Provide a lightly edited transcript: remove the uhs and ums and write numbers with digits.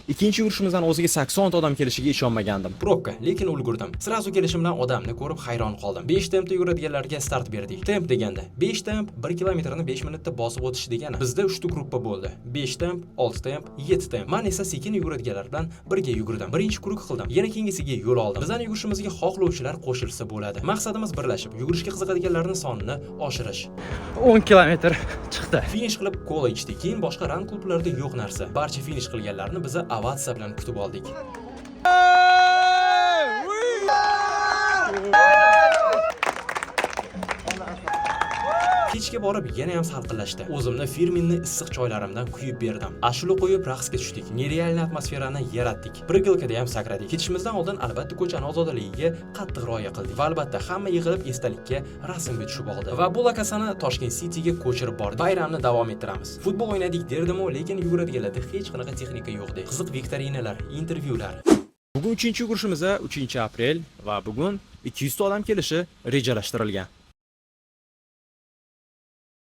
Ikkinchi yurishimizdan o'ziga 80 ta odam kelishiga ishonmagandim. Probka, lekin ulgurdim. Srazu kelishimdan odamni ko'rib hayron qoldim. 5 tempda yuradiganlarga start berdik. Temp deganda 5 temp 1 kilometrni 5 minutda bosib o'tish degani. Bizda 3 ta gruppa bo'ldi. 5 temp, 6 temp, 7 temp. Men esa sekin yuguradiganlar bilan birga yugurdim. Birinchi guruh qildim. Yana keyingisiga yo'l oldim. Bizning yugurishimizga xohlovchilar qo'shilsa bo'ladi. Maqsadimiz birlashib, yugurishga qiziqadiganlarning sonini oshirish. 10 kilometr chiqdi. Finish qilib kola ichdik. Keyin boshqa run klublarida yo'q narsa. Barcha finish qilganlarni biz ovatsiya bilan kutib oldik. Kechga borib yana ham salqinlashdi. O'zimni firmenni issiq choylarimdan quyib berdim. Ashula qo'yib raqsga tushdik. Nerealniy atmosferani yaratdik. Brigilkada ham sakradik. Ketishimizdan oldin albatta ko'chani ozodaligiga qattiq rioya qildik. Va albatta hamma yig'ilib esdalikka rasmga tushib oldi. Va bu lokasiyani Toshkent Cityga ko'chirib bordik. Bayramni davom ettiramiz. Futbol o'ynadik derdim-u, lekin yuguradiganlarda hech qanaqa texnika yo'qdi. Qiziq viktorinalar, intervyular. Bugun 3-chi yugurishimiz 3 aprel va bugun 200 ta odam kelishi rejalashtirilgan.